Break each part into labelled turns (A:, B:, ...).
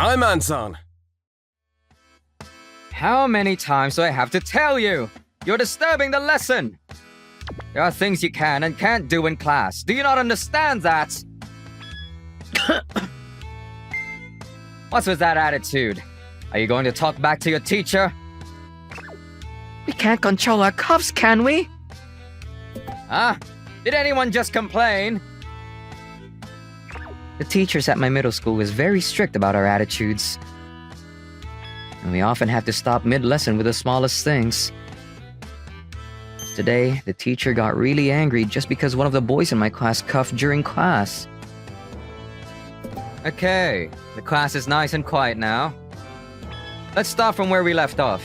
A: I'm Anson.
B: How many times do I have to tell you? You're disturbing the lesson! There are things you can and can't do in class. Do you not understand that? What's with that attitude? Are you going to talk back to your teacher?
C: We can't control our cuffs, can we?
B: Huh? Did anyone just complain?
C: The teachers at my middle school is very strict about our attitudes. And we often have to stop mid-lesson with the smallest things. Today, the teacher got really angry just because one of the boys in my class cuffed during class.
B: Okay, the class is nice and quiet now. Let's start from where we left off.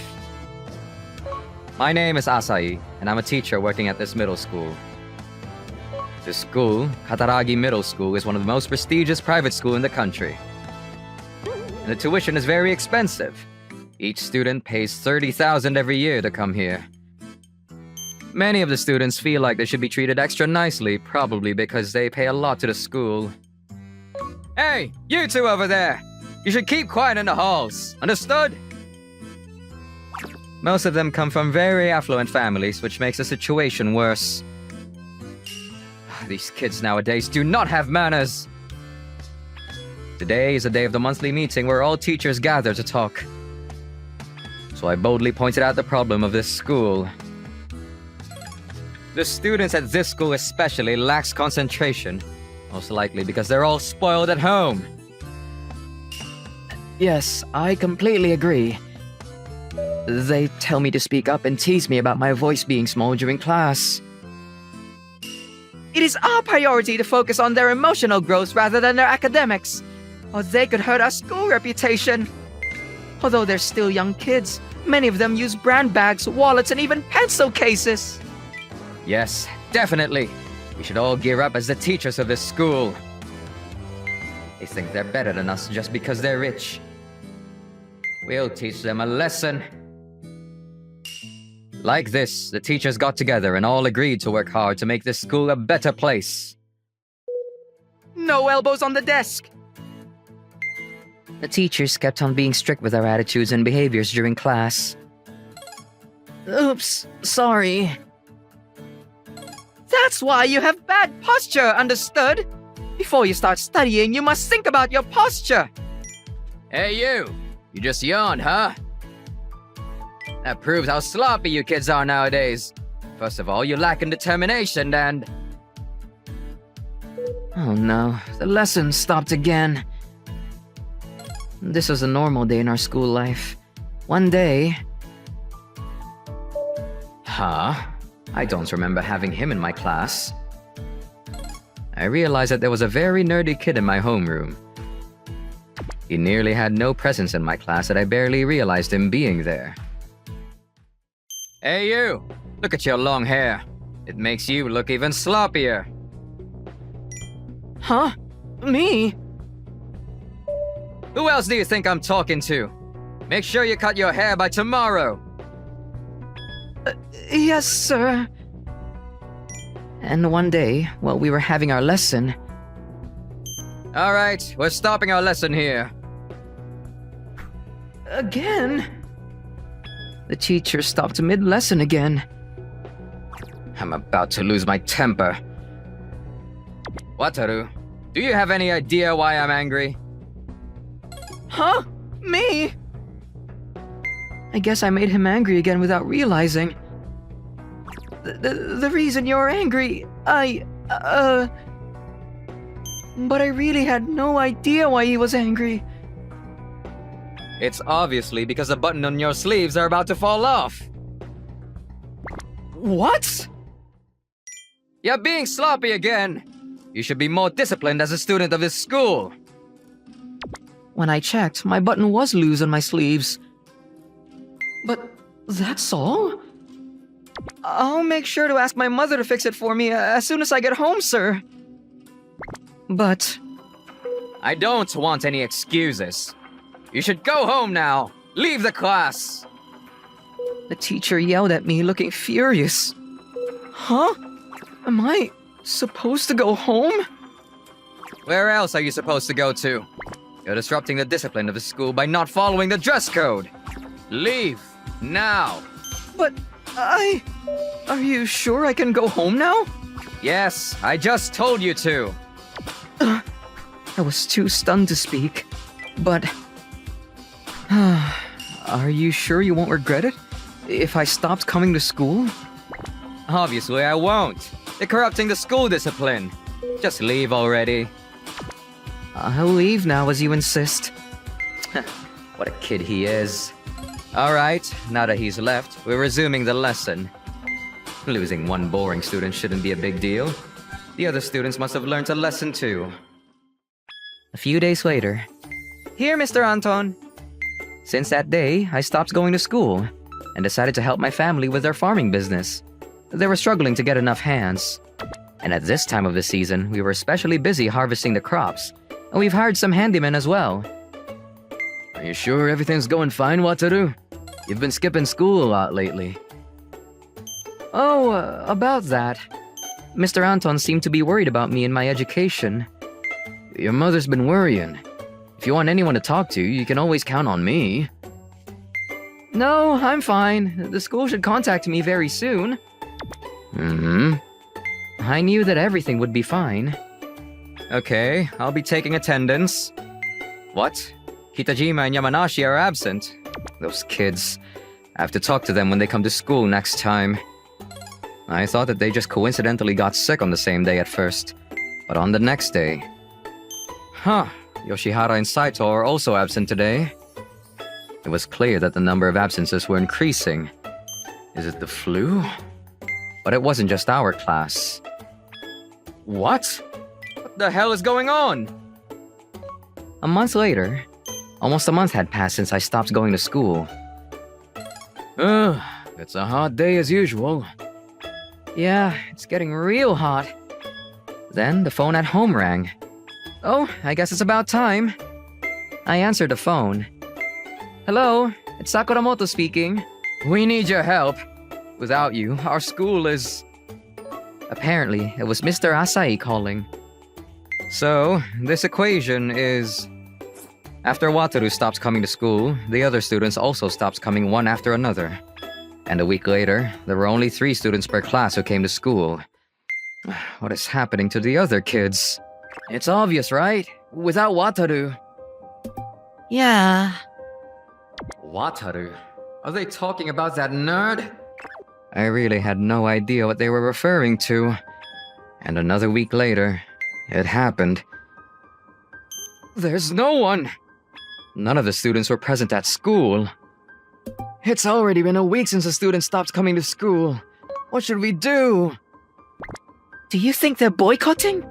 B: My name is Asai, and I'm a teacher working at this middle school. This school, Kataragi Middle School, is one of the most prestigious private schools in the country. And the tuition is very expensive. Each student pays 30,000 every year to come here. Many of the students feel like they should be treated extra nicely, probably because they pay a lot to the school. Hey, you two over there! You should keep quiet in the halls, understood? Most of them come from very affluent families, which makes the situation worse. These kids nowadays do not have manners. Today is the day of the monthly meeting where all teachers gather to talk. So I boldly pointed out the problem of this school. The students at this school especially lacks concentration, most likely because they're all spoiled at home.
C: Yes, I completely agree. They tell me to speak up and tease me about my voice being small during class. It is our priority to focus on their emotional growth rather than their academics, or they could hurt our school reputation. Although they're still young kids, many of them use brand bags, wallets, and even pencil cases.
B: Yes, definitely. We should all gear up as the teachers of this school. They think they're better than us just because they're rich. We'll teach them a lesson. Like this, the teachers got together and all agreed to work hard to make this school a better place.
C: No elbows on the desk! The teachers kept on being strict with our attitudes and behaviors during class. Oops, sorry. That's why you have bad posture, understood? Before you start studying, you must think about your posture.
B: Hey you! You just yawned, huh? That proves how sloppy you kids are nowadays. First of all, you lack in determination and...
C: Oh no, the lesson stopped again. This was a normal day in our school life. One day...
B: Huh? I don't remember having him in my class. I realized that there was a very nerdy kid in my homeroom. He nearly had no presence in my class that I barely realized him being there. Hey you! Look at your long hair. It makes you look even sloppier.
C: Huh? Me?
B: Who else do you think I'm talking to? Make sure you cut your hair by tomorrow.
C: Yes, sir. And one day, while we were having our lesson...
B: Alright, we're stopping our lesson here.
C: Again? The teacher stopped mid-lesson again.
B: I'm about to lose my temper. Wataru, do you have any idea why I'm angry?
C: Huh? Me? I guess I made him angry again without realizing. The reason you're angry, But I really had no idea why he was angry.
B: It's obviously because the button on your sleeves are about to fall off.
C: What?
B: You're being sloppy again. You should be more disciplined as a student of this school.
C: When I checked, my button was loose on my sleeves. But that's all? I'll make sure to ask my mother to fix it for me as soon as I get home, sir. But...
B: I don't want any excuses. You should go home now. Leave the class.
C: The teacher yelled at me, looking furious. Huh? Am I supposed to go home?
B: Where else are you supposed to go to? You're disrupting the discipline of the school by not following the dress code. Leave, now.
C: But Are you sure I can go home now?
B: Yes, I just told you to.
C: I was too stunned to speak. But... Are you sure you won't regret it? If I stopped coming to school?
B: Obviously I won't. You're corrupting the school discipline. Just leave already.
C: I'll leave now as you insist.
B: What a kid he is. Alright, now that he's left, we're resuming the lesson. Losing one boring student shouldn't be a big deal. The other students must have learned a lesson too.
C: A few days later. Here, Mr. Anton. Since that day, I stopped going to school and decided to help my family with their farming business. They were struggling to get enough hands. And at this time of the season, we were especially busy harvesting the crops. And we've hired some handymen as well. Are you sure everything's going fine, Wataru? You've been skipping school a lot lately. Oh, about that. Mr. Anton seemed to be worried about me and my education. Your mother's been worrying. If you want anyone to talk to, you can always count on me. No, I'm fine. The school should contact me very soon. I knew that everything would be fine.
B: Okay, I'll be taking attendance. What? Kitajima and Yamanashi are absent. Those kids. I have to talk to them when they come to school next time. I thought that they just coincidentally got sick on the same day at first, but on the next day. Huh, Yoshihara and Saito are also absent today. It was clear that the number of absences were increasing. Is it the flu? But it wasn't just our class. What? What the hell is going on?
C: A month later, almost a month had passed since I stopped going to school.
B: It's a hot day as usual.
C: Yeah, it's getting real hot. Then the phone at home rang. Oh, I guess it's about time. I answered the phone. Hello, it's Sakuramoto speaking.
B: We need your help. Without you, our school is...
C: Apparently, it was Mr. Asai calling.
B: So, this equation is... After Wataru stops coming to school, the other students also stops coming one after another. And a week later, there were only 3 students per class who came to school. What is happening to the other kids?
C: It's obvious, right? Without Wataru.
A: Yeah.
B: Wataru? Are they talking about that nerd? I really had no idea what they were referring to. And another week later, it happened. There's no one! None of the students were present at school.
C: It's already been a week since the students stopped coming to school. What should we do?
A: Do you think they're boycotting?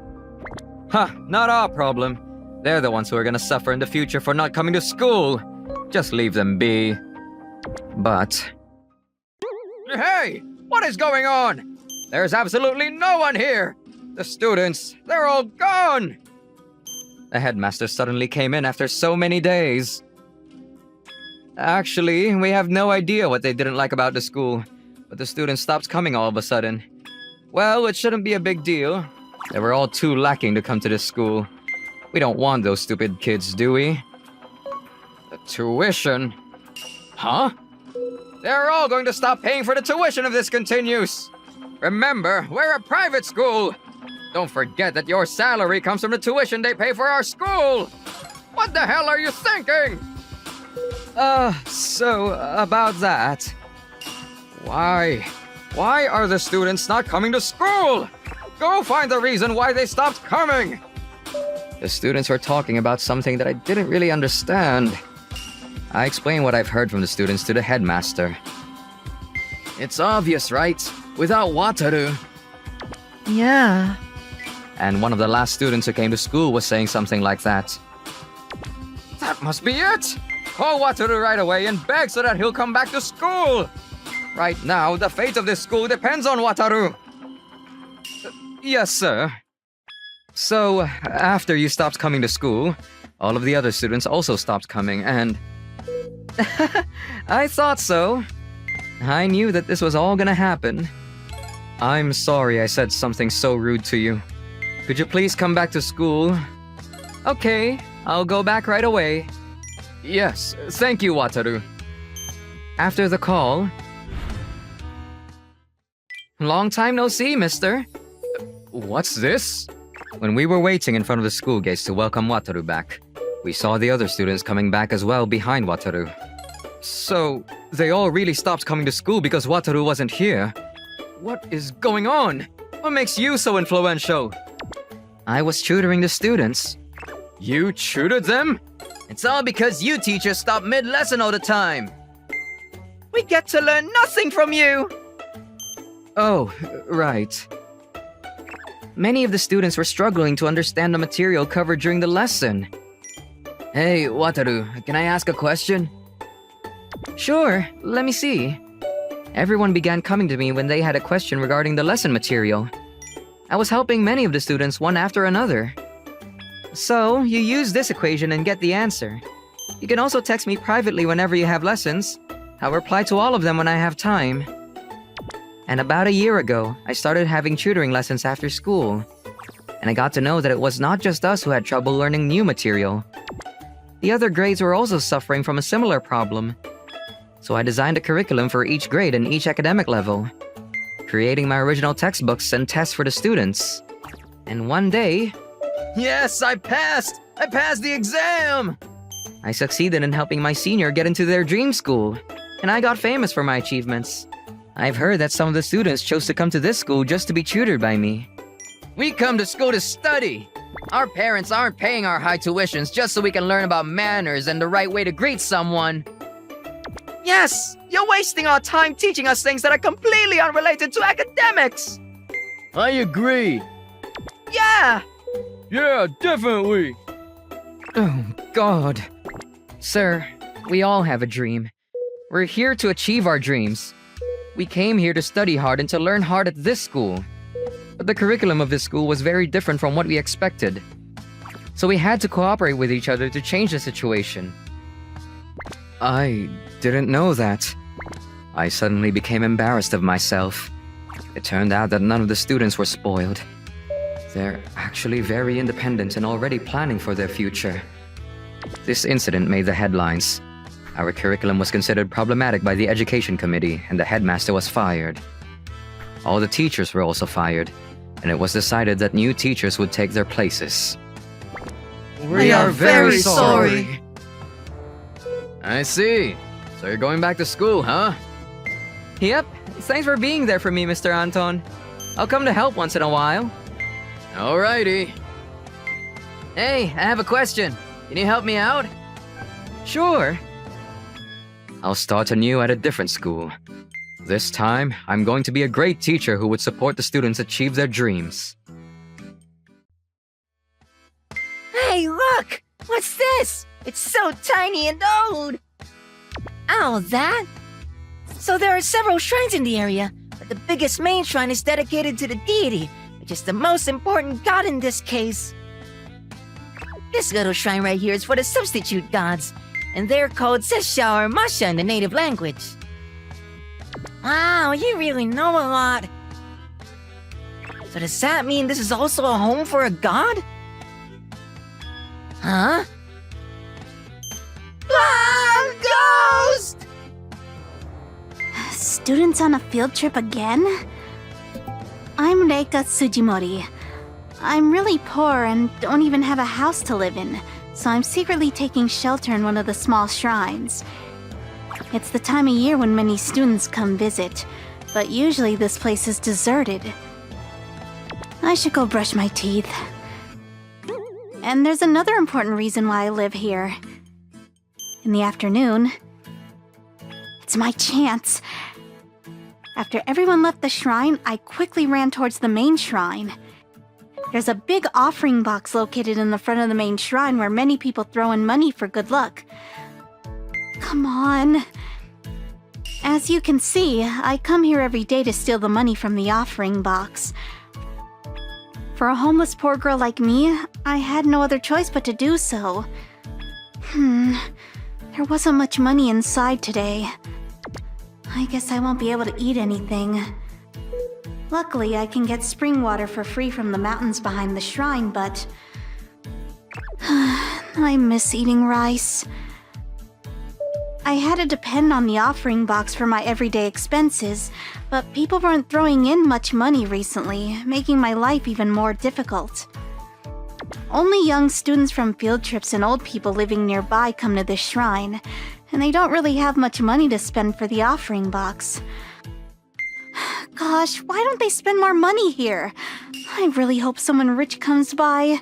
B: Not our problem. They're the ones who are gonna suffer in the future for not coming to school. Just leave them be. But... Hey! What is going on? There's absolutely no one here! The students, they're all gone! The headmaster suddenly came in after so many days. Actually, we have no idea what they didn't like about the school, but the students stopped coming all of a sudden. Well, it shouldn't be a big deal. They were all too lacking to come to this school. We don't want those stupid kids, do we? The tuition? Huh? They're all going to stop paying for the tuition if this continues. Remember, we're a private school. Don't forget that your salary comes from the tuition they pay for our school. What the hell are you thinking? So, about that. Why? Why are the students not coming to school? Go find the reason why they stopped coming. The students were talking about something that I didn't really understand. I explained what I've heard from the students to the headmaster. It's obvious, right? Without Wataru.
A: Yeah.
B: And one of the last students who came to school was saying something like that. That must be it! Call Wataru right away and beg so that he'll come back to school! Right now, the fate of this school depends on Wataru! Yes, sir. So, after you stopped coming to school, all of the other students also stopped coming, and... I thought so. I knew that this was all gonna happen. I'm sorry I said something so rude to you. Could you please come back to school? Okay, I'll go back right away. Yes, thank you, Wataru.
C: After the call... Long time no see, mister.
B: What's this? When we were waiting in front of the school gates to welcome Wataru back, we saw the other students coming back as well behind Wataru. So, they all really stopped coming to school because Wataru wasn't here? What is going on? What makes you so influential?
C: I was tutoring the students.
B: You tutored them?
C: It's all because you teachers stop mid-lesson all the time.
A: We get to learn nothing from you!
C: Oh, right. Many of the students were struggling to understand the material covered during the lesson. Hey, Wataru, can I ask a question? Sure, let me see. Everyone began coming to me when they had a question regarding the lesson material. I was helping many of the students one after another. So, you use this equation and get the answer. You can also text me privately whenever you have lessons. I'll reply to all of them when I have time. And about a year ago, I started having tutoring lessons after school. And I got to know that it was not just us who had trouble learning new material. The other grades were also suffering from a similar problem. So I designed a curriculum for each grade and each academic level, creating my original textbooks and tests for the students. And one day...
B: Yes, I passed! I passed the exam!
C: I succeeded in helping my senior get into their dream school, and I got famous for my achievements. I've heard that some of the students chose to come to this school just to be tutored by me.
B: We come to school to study!
C: Our parents aren't paying our high tuitions just so we can learn about manners and the right way to greet someone.
A: Yes! You're wasting our time teaching us things that are completely unrelated to academics!
B: I agree!
A: Yeah!
B: Yeah, definitely!
C: Oh, God. Sir, we all have a dream. We're here to achieve our dreams. We came here to study hard and to learn hard at this school. But the curriculum of this school was very different from what we expected. So we had to cooperate with each other to change the situation.
B: I didn't know that. I suddenly became embarrassed of myself. It turned out that none of the students were spoiled. They're actually very independent and already planning for their future. This incident made the headlines. Our curriculum was considered problematic by the education committee, and the headmaster was fired. All the teachers were also fired, and it was decided that new teachers would take their places.
A: We are very sorry.
B: I see. So you're going back to school, huh?
C: Yep, thanks for being there for me, Mr. Anton. I'll come to help once in a while.
B: Alrighty.
C: Hey, I have a question. Can you help me out? Sure.
B: I'll start anew at a different school. This time, I'm going to be a great teacher who would support the students achieve their dreams.
A: Hey, look! What's this? It's so tiny and old! Oh, that? So there are several shrines in the area, but the biggest main shrine is dedicated to the deity, which is the most important god in this case. This little shrine right here is for the substitute gods, and they're called Sesha or Masha in the native language. Wow, you really know a lot. So does that mean this is also a home for a god? Huh? Ah, ghost!
D: Students on a field trip again? I'm Reika Tsujimori. I'm really poor and don't even have a house to live in, so I'm secretly taking shelter in one of the small shrines. It's the time of year when many students come visit, but usually this place is deserted. I should go brush my teeth. And there's another important reason why I live here. In the afternoon, it's my chance. After everyone left the shrine, I quickly ran towards the main shrine. There's a big offering box located in the front of the main shrine where many people throw in money for good luck. Come on. As you can see, I come here every day to steal the money from the offering box. For a homeless poor girl like me, I had no other choice but to do so. There wasn't much money inside today. I guess I won't be able to eat anything. Luckily, I can get spring water for free from the mountains behind the shrine, but... I miss eating rice. I had to depend on the offering box for my everyday expenses, but people weren't throwing in much money recently, making my life even more difficult. Only young students from field trips and old people living nearby come to this shrine, and they don't really have much money to spend for the offering box. Gosh, why don't they spend more money here? I really hope someone rich comes by.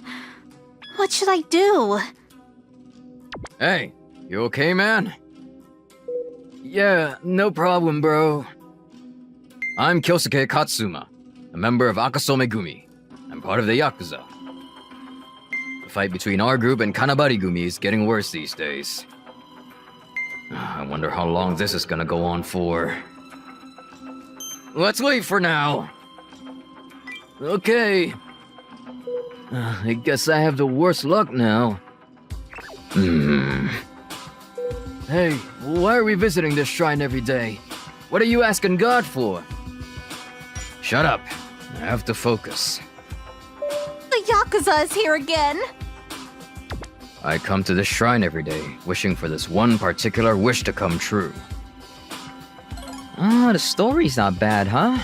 D: What should I do?
B: Hey, you okay, man?
C: Yeah, no problem, bro.
B: I'm Kyosuke Katsuma, a member of Akaso Megumi. I'm part of the Yakuza. The fight between our group and Kanabari Gumi is getting worse these days. I wonder how long this is gonna go on for. Let's leave for now.
C: Okay. I guess I have the worst luck now. Hey, why are we visiting this shrine every day? What are you asking God for?
B: Shut up. I have to focus.
D: The Yakuza is here again!
B: I come to this shrine every day, wishing for this one particular wish to come true.
C: Ah, the story's not bad, huh?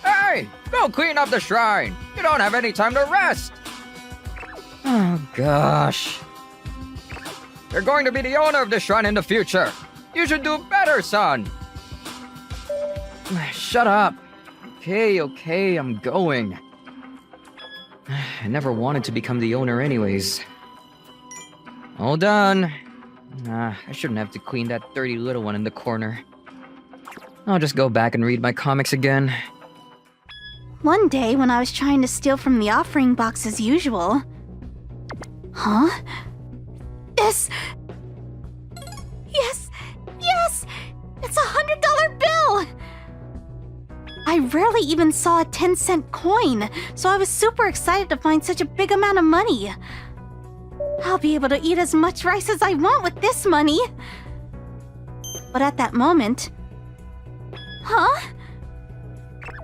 B: Hey! Go clean up the shrine! You don't have any time to rest!
C: Oh, gosh.
B: You're going to be the owner of the shrine in the future. You should do better, son!
C: Shut up. Okay, I'm going. I never wanted to become the owner anyways. All done. I shouldn't have to clean that dirty little one in the corner. I'll just go back and read my comics again.
D: One day, when I was trying to steal from the offering box as usual... Huh? This... Yes! It's $100 bill! I rarely even saw a 10-cent coin, so I was super excited to find such a big amount of money. I'll be able to eat as much rice as I want with this money. But at that moment... Huh?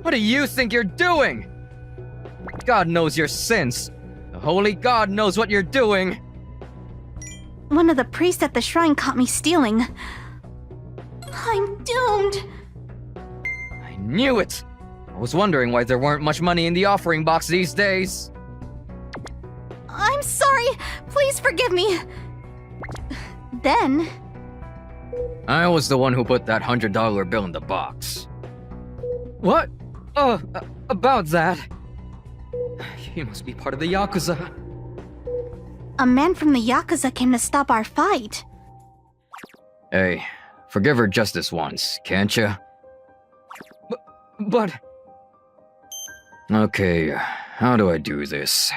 B: What do you think you're doing? God knows your sins. The holy God knows what you're doing.
D: One of the priests at the shrine caught me stealing. I'm doomed.
B: I knew it. I was wondering why there weren't much money in the offering box these days.
D: I'm sorry. Please forgive me. Then...
B: I was the one who put that $100 bill in the box.
C: What? Oh, about that. He must be part of the Yakuza.
D: a man from the Yakuza came to stop our fight.
B: Hey, forgive her just this once, can't you?
C: But...
B: Okay, how do I do this?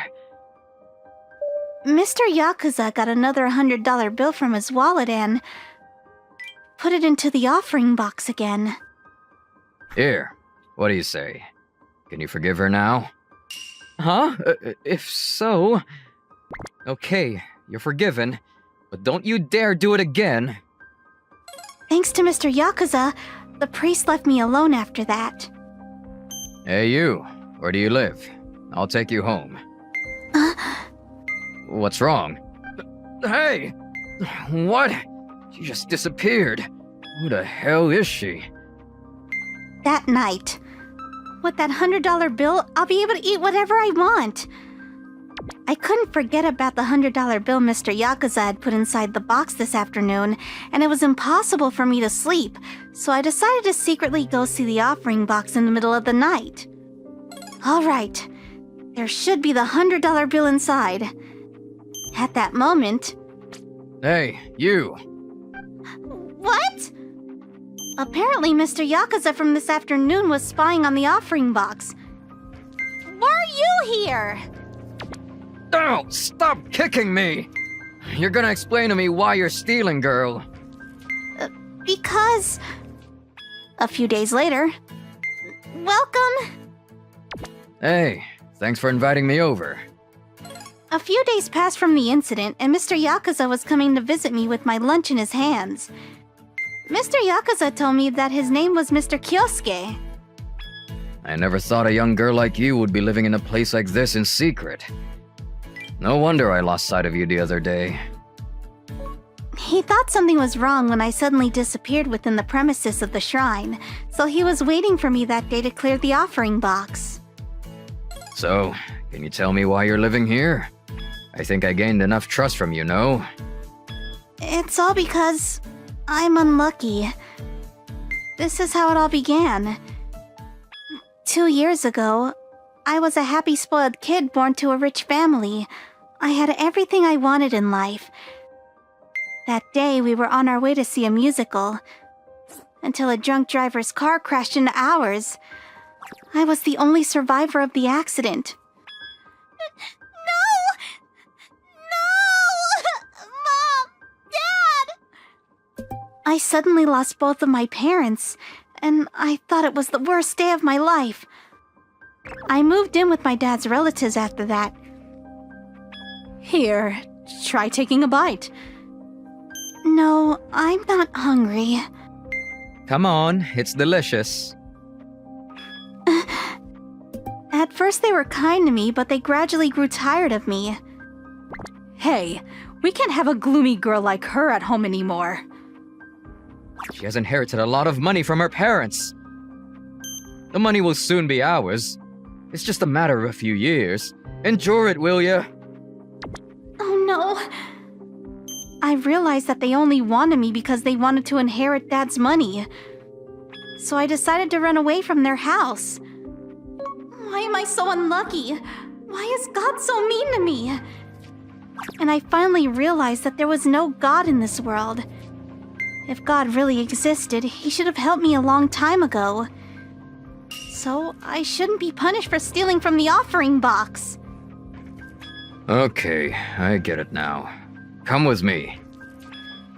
D: Mr. Yakuza got another $100 bill from his wallet and put it into the offering box again.
B: Here, what do you say? Can you forgive her now?
C: Huh? If so... Okay, you're forgiven, but don't you dare do it again.
D: Thanks to Mr. Yakuza, the priest left me alone after that.
B: Hey you, where do you live? I'll take you home. What's wrong? Hey! What? She just disappeared. Who the hell is she?
D: That night, with that $100 bill, I'll be able to eat whatever I want. I couldn't forget about the $100 bill Mr. Yakuza had put inside the box this afternoon, and it was impossible for me to sleep, so I decided to secretly go see the offering box in the middle of the night. Alright, there should be the $100 bill inside. At that moment...
B: Hey, you!
D: What? Apparently Mr. Yakuza from this afternoon was spying on the offering box. Why are you here?
B: Oh, stop kicking me! You're gonna explain to me why you're stealing, girl.
D: Because... A few days later... Welcome!
B: Hey, thanks for inviting me over.
D: A few days passed from the incident, and Mr. Yakuza was coming to visit me with my lunch in his hands. Mr. Yakuza told me that his name was Mr. Kyosuke.
B: I never thought a young girl like you would be living in a place like this in secret. No wonder I lost sight of you the other day.
D: He thought something was wrong when I suddenly disappeared within the premises of the shrine, so he was waiting for me that day to clear the offering box.
B: So, can you tell me why you're living here? I think I gained enough trust from you, no?
D: It's all because I'm unlucky. This is how it all began. 2 years ago, I was a happy, spoiled kid born to a rich family. I had everything I wanted in life. That day, we were on our way to see a musical, until a drunk driver's car crashed into ours. I was the only survivor of the accident. No! Mom! Dad! I suddenly lost both of my parents, and I thought it was the worst day of my life. I moved in with my dad's relatives after that.
E: Here, try taking a bite.
D: No, I'm not hungry.
B: Come on, it's delicious.
D: At first they were kind to me, but they gradually grew tired of me.
E: Hey, we can't have a gloomy girl like her at home anymore.
B: She has inherited a lot of money from her parents. The money will soon be ours. It's just a matter of a few years. Endure it, will ya?
D: Oh no. I realized that they only wanted me because they wanted to inherit Dad's money. So I decided to run away from their house. Why am I so unlucky? Why is God so mean to me? And I finally realized that there was no God in this world. If God really existed, he should have helped me a long time ago. So I shouldn't be punished for stealing from the offering box.
B: Okay, I get it now. Come with me.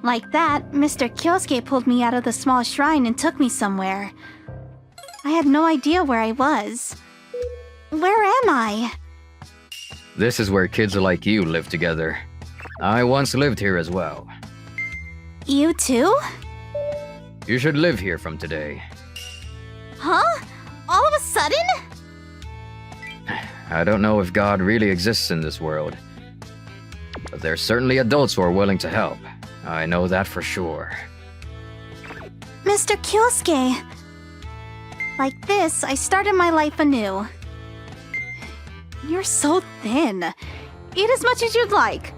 D: Like that, Mr. Kyosuke pulled me out of the small shrine and took me somewhere. I had no idea where I was. Where am I?
B: This is where kids like you live together. I once lived here as well.
D: You too?
B: You should live here from today.
D: Huh? All of a sudden?
B: I don't know if God really exists in this world. But there's certainly adults who are willing to help. I know that for sure.
D: Mr. Kyosuke. Like this, I started my life anew.
E: You're so thin. Eat as much as you'd like.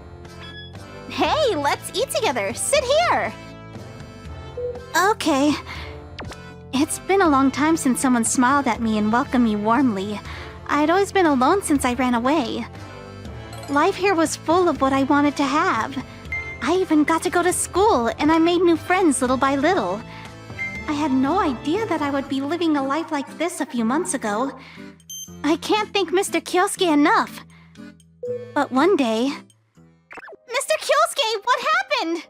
D: Hey, let's eat together. Sit here. Okay. It's been a long time since someone smiled at me and welcomed me warmly. I'd always been alone since I ran away. Life here was full of what I wanted to have. I even got to go to school, and I made new friends little by little. I had no idea that I would be living a life like this a few months ago. I can't thank Mr. Kyosuke enough. But one day... Mr. Kyosuke, what happened?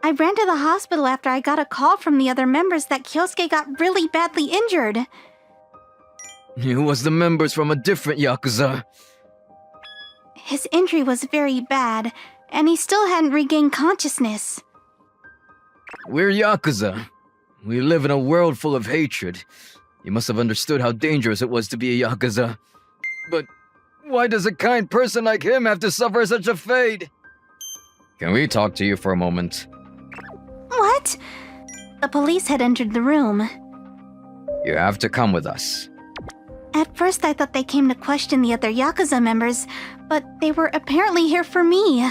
D: I ran to the hospital after I got a call from the other members that Kyosuke got really badly injured.
B: It was the members from a different Yakuza.
D: His injury was very bad, and he still hadn't regained consciousness.
B: We're Yakuza. We live in a world full of hatred. You must have understood how dangerous it was to be a Yakuza. But why does a kind person like him have to suffer such a fate? Can we talk to you for a moment?
D: What? The police had entered the room.
B: You have to come with us.
D: At first I thought they came to question the other Yakuza members, but they were apparently here for me.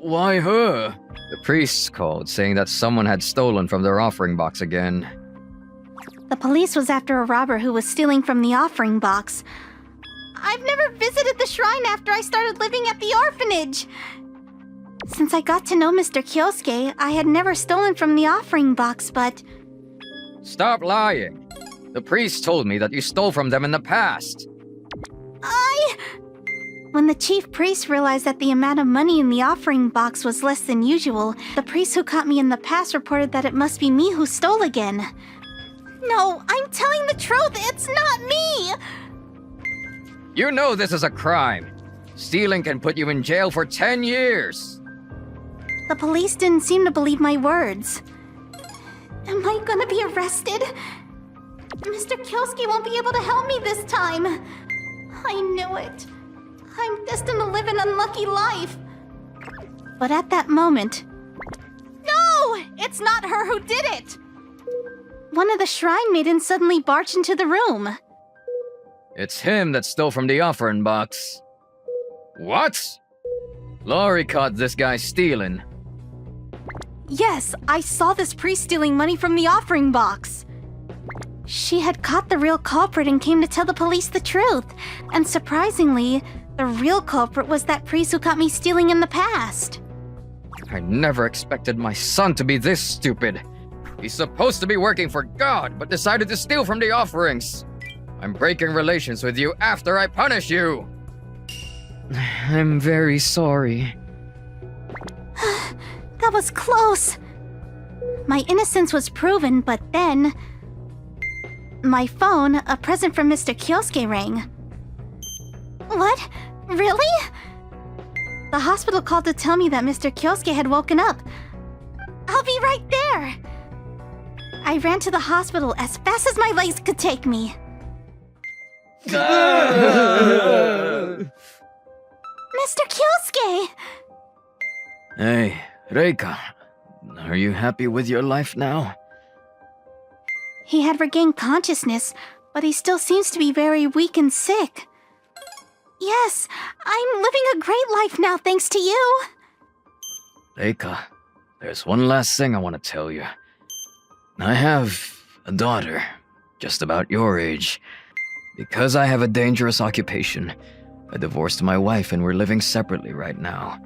B: Why her? The priests called, saying that someone had stolen from their offering box again.
D: The police was after a robber who was stealing from the offering box. I've never visited the shrine after I started living at the orphanage. Since I got to know Mr. Kyosuke, I had never stolen from the offering box, but...
B: Stop lying! The priests told me that you stole from them in the past.
D: When the chief priest realized that the amount of money in the offering box was less than usual, the priest who caught me in the past reported that it must be me who stole again. No, I'm telling the truth, it's not me!
B: You know this is a crime. Stealing can put you in jail for 10 years.
D: The police didn't seem to believe my words. Am I gonna be arrested? Mr. Kyosuke won't be able to help me this time. I knew it. I'm destined to live an unlucky life. But at that moment... No! It's not her who did it! One of the shrine maidens suddenly barged into the room.
B: It's him that stole from the offering box. What? Lori caught this guy stealing.
D: Yes, I saw this priest stealing money from the offering box. She had caught the real culprit and came to tell the police the truth. And surprisingly, the real culprit was that priest who caught me stealing in the past.
B: I never expected my son to be this stupid. He's supposed to be working for God, but decided to steal from the offerings. I'm breaking relations with you after I punish you.
C: I'm very sorry.
D: That was close. My innocence was proven, but then... My phone, a present from Mr. Kyosuke, rang. What? Really? The hospital called to tell me that Mr. Kyosuke had woken up. I'll be right there. I ran to the hospital as fast as my legs could take me. Mr. Kyosuke!
C: Hey, Reika. Are you happy with your life now?
D: He had regained consciousness, but he still seems to be very weak and sick. Yes, I'm living a great life now thanks to you.
C: Reika, there's one last thing I want to tell you. I have a daughter, just about your age. Because I have a dangerous occupation, I divorced my wife and we're living separately right now.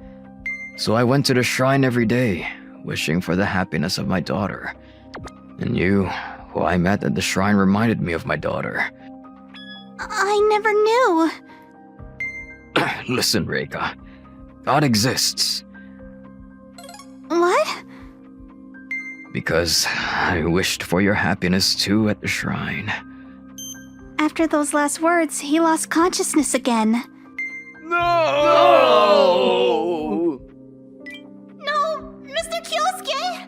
C: So I went to the shrine every day, wishing for the happiness of my daughter. And you, who I met at the shrine, reminded me of my daughter.
D: I never knew.
C: Listen, Reika. God exists.
D: What?
C: Because I wished for your happiness too at the shrine.
D: After those last words, he lost consciousness again.
C: No!
D: No! Mr. Kyosuke!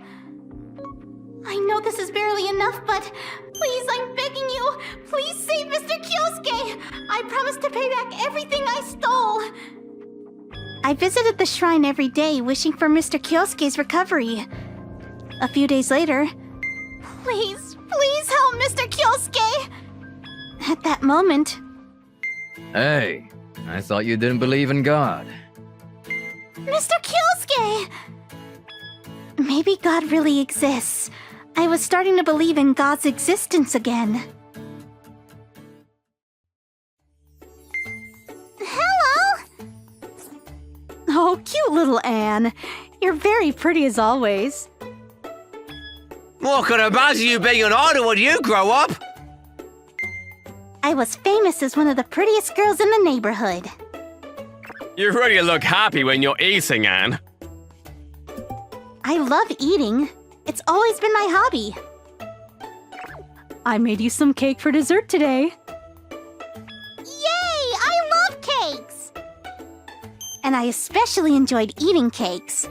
D: I know this is barely enough, but please, I'm begging you, please save Mr. Kyosuke! I promise to pay back everything I stole! I visited the shrine every day, wishing for Mr. Kyosuke's recovery. A few days later, please help Mr. Kyosuke! At that moment...
B: Hey, I thought you didn't believe in God.
D: Mr. Kyosuke! Maybe God really exists. I was starting to believe in God's existence again. Hello!
E: Oh, cute little Anne. You're very pretty as always.
F: What could imagine you being an idol when you grow up?
D: I was famous as one of the prettiest girls in the neighborhood.
F: You really look happy when you're eating, Anne.
D: I love eating. It's always been my hobby.
E: I made you some cake for dessert today.
D: Yay! I love cakes! And I especially enjoyed eating cakes.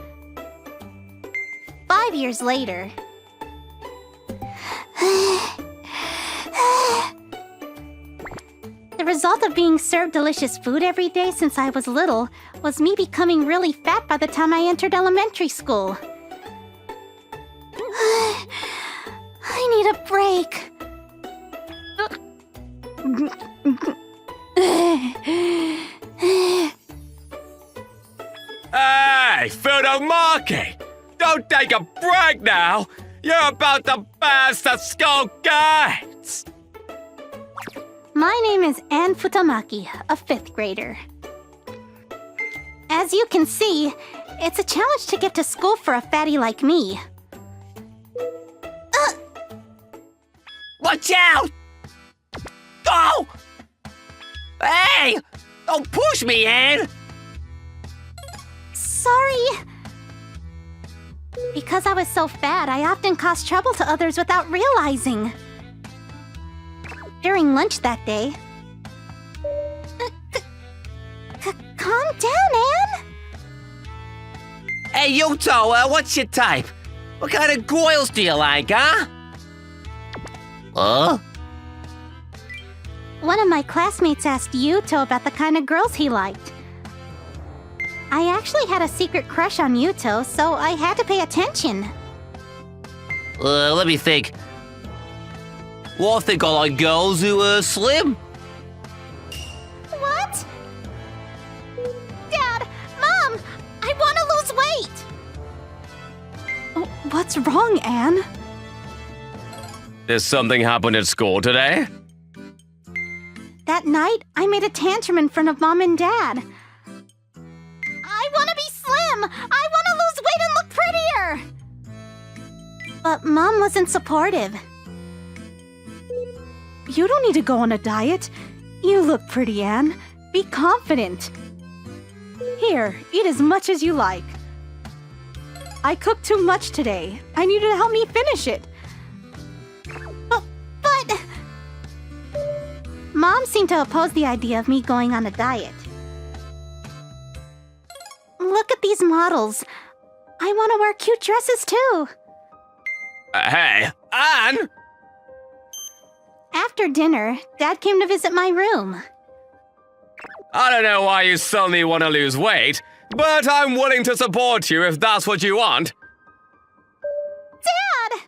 D: 5 years later... The result of being served delicious food every day since I was little was me becoming really fat by the time I entered elementary school. I need a break.
F: Hey, Fudomaki! Don't take a break now! You're about to pass the school gates!
D: My name is Anne Futamaki, a 5th grader. As you can see, it's a challenge to get to school for a fatty like me.
F: Watch out! Go! Hey! Don't push me, Anne!
D: Sorry. Because I was so fat, I often caused trouble to others without realizing. During lunch that day... Calm down, Anne!
F: Hey, Yuto, what's your type? What kind of girls do you like, huh? Huh?
D: One of my classmates asked Yuto about the kind of girls he liked. I actually had a secret crush on Yuto, so I had to pay attention.
G: Let me think. Well, I think I like girls who are slim.
D: What? Dad! Mom! I want to lose weight!
E: Oh, what's wrong, Anne?
F: Did something happen at school today?
D: That night, I made a tantrum in front of Mom and Dad. I want to be slim! I want to lose weight and look prettier! But Mom wasn't supportive.
E: You don't need to go on a diet. You look pretty, Anne. Be confident. Here, eat as much as you like. I cooked too much today. I need you to help me finish it.
D: But... Mom seemed to oppose the idea of me going on a diet. Look at these models. I want to wear cute dresses too.
F: Hey, Anne!
D: After dinner, Dad came to visit my room.
F: I don't know why you suddenly want to lose weight, but I'm willing to support you if that's what you want.
D: Dad!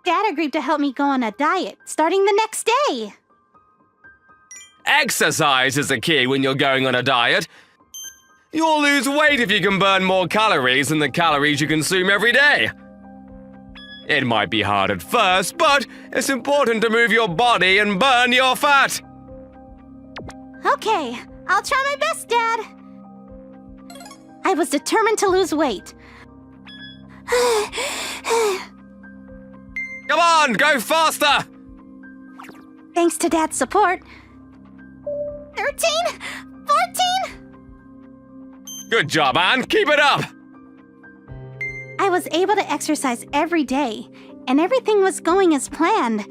D: Dad agreed to help me go on a diet, starting the next day.
F: Exercise is the key when you're going on a diet. You'll lose weight if you can burn more calories than the calories you consume every day. It might be hard at first, but it's important to move your body and burn your fat.
D: Okay, I'll try my best, Dad. I was determined to lose weight.
F: Come on, go faster!
D: Thanks to Dad's support. 13, 14.
F: Good job, Anne. Keep it up!
D: I was able to exercise every day, and everything was going as planned.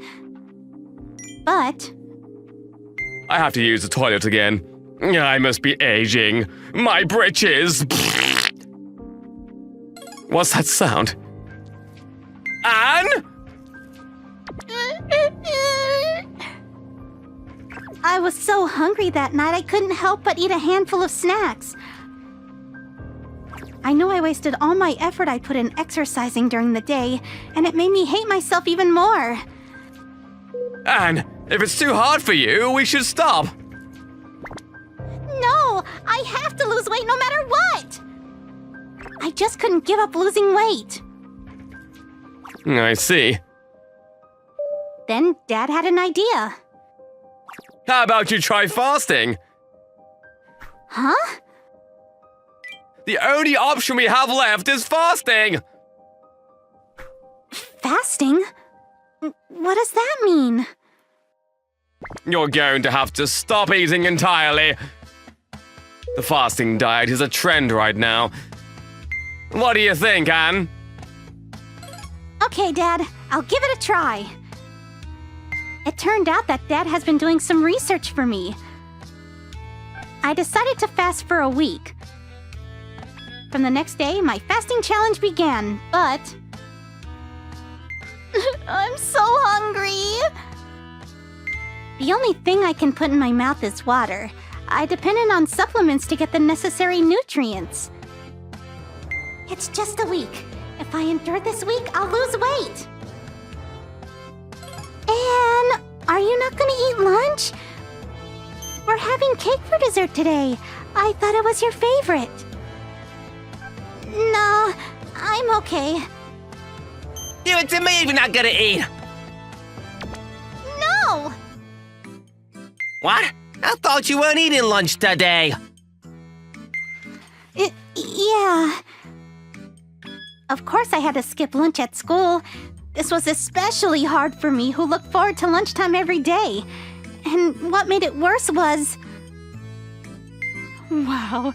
D: But
F: I have to use the toilet again. I must be aging. My britches. What's that sound? Anne?
D: I was so hungry that night I couldn't help but eat a handful of snacks. I knew I wasted all my effort I put in exercising during the day, and it made me hate myself even more.
F: Anne, if it's too hard for you, we should stop.
D: No, I have to lose weight no matter what! I just couldn't give up losing weight.
F: I see.
D: Then Dad had an idea.
F: How about you try fasting?
D: Huh?
F: The only option we have left is fasting!
D: Fasting? What does that mean?
F: You're going to have to stop eating entirely. The fasting diet is a trend right now. What do you think, Anne?
D: Okay, Dad, I'll give it a try. It turned out that Dad has been doing some research for me. I decided to fast for a week. From the next day, my fasting challenge began, but... I'm so hungry! The only thing I can put in my mouth is water. I depended on supplements to get the necessary nutrients. It's just a week. If I endure this week, I'll lose weight. Anne, are you not gonna eat lunch? We're having cake for dessert today. I thought it was your favorite. No, I'm okay.
G: Give it to me if you're not gonna eat.
D: No!
G: What? I thought you weren't eating lunch today.
D: Yeah. Of course I had to skip lunch at school. This was especially hard for me, who looked forward to lunchtime every day. And what made it worse was...
E: Wow,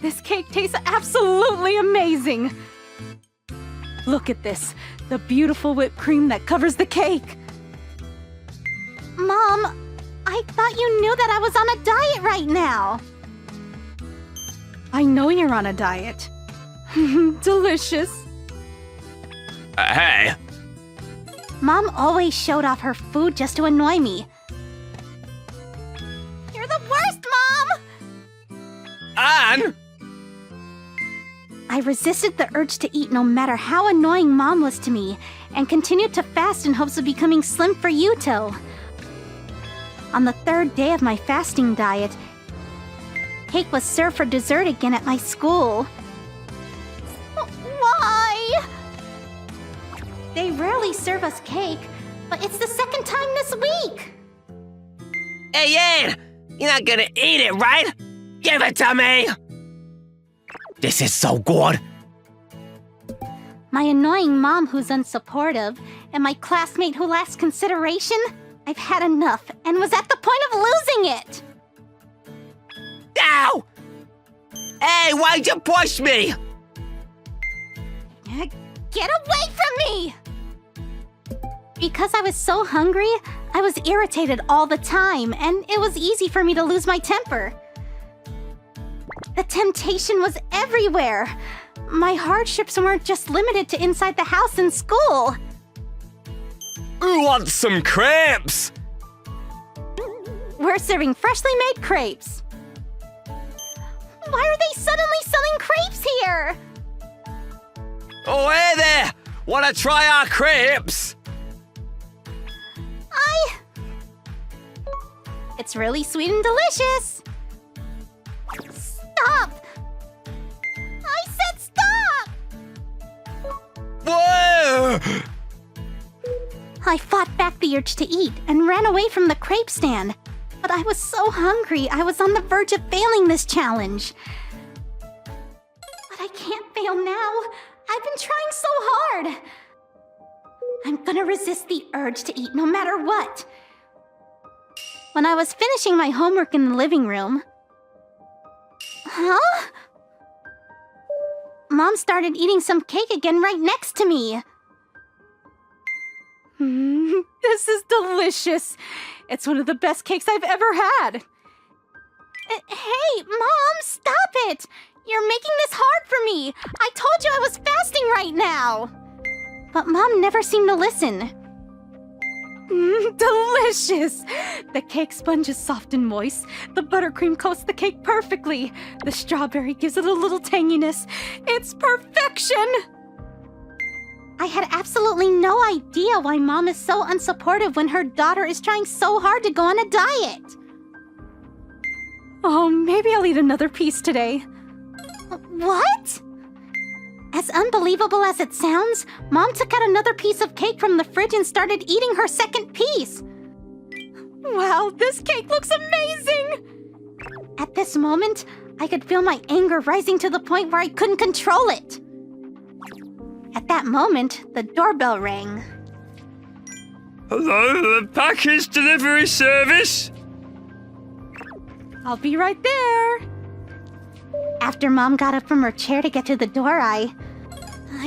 E: this cake tastes absolutely amazing. Look at this, the beautiful whipped cream that covers the cake.
D: Mom, I thought you knew that I was on a diet right now.
E: I know you're on a diet. Delicious.
F: Hey,
D: Mom always showed off her food just to annoy me. You're the worst, Mom!
F: Anne!
D: I resisted the urge to eat no matter how annoying Mom was to me, and continued to fast in hopes of becoming slim for Yuto. On the third day of my fasting diet, cake was served for dessert again at my school. Why? They rarely serve us cake, but it's the second time this week.
G: Hey, Ann! You're not gonna eat it, right? Give it to me! This is so good.
D: My annoying mom who's unsupportive, and my classmate who lacks consideration. I've had enough and was at the point of losing it.
G: Ow! Hey, why'd you push me?
D: Get away from me! Because I was so hungry, I was irritated all the time, and it was easy for me to lose my temper. The temptation was everywhere. My hardships weren't just limited to inside the house and school.
F: Who wants some crepes?
D: We're serving freshly made crepes. Why are they suddenly selling crepes here?
F: Oh, hey there! Wanna try our crepes?
D: It's really sweet and delicious. Stop! I said stop!
F: Whoa!
D: I fought back the urge to eat and ran away from the crepe stand. But I was so hungry, I was on the verge of failing this challenge. But I can't fail now. I've been trying so hard. I'm gonna resist the urge to eat no matter what. When I was finishing my homework in the living room... Huh? Mom started eating some cake again right next to me.
E: This is delicious. It's one of the best cakes I've ever had.
D: Hey, Mom, stop it! You're making this hard for me. I told you I was fasting right now. But Mom never seemed to listen.
E: Delicious! The cake sponge is soft and moist. The buttercream coats the cake perfectly. The strawberry gives it a little tanginess. It's perfection!
D: I had absolutely no idea why Mom is so unsupportive when her daughter is trying so hard to go on a diet.
E: Oh, maybe I'll eat another piece today.
D: What? As unbelievable as it sounds, Mom took out another piece of cake from the fridge and started eating her second piece.
E: Wow, this cake looks amazing!
D: At this moment, I could feel my anger rising to the point where I couldn't control it. At that moment, the doorbell rang.
F: Hello, the package delivery service?
E: I'll be right there.
D: After Mom got up from her chair to get to the door, I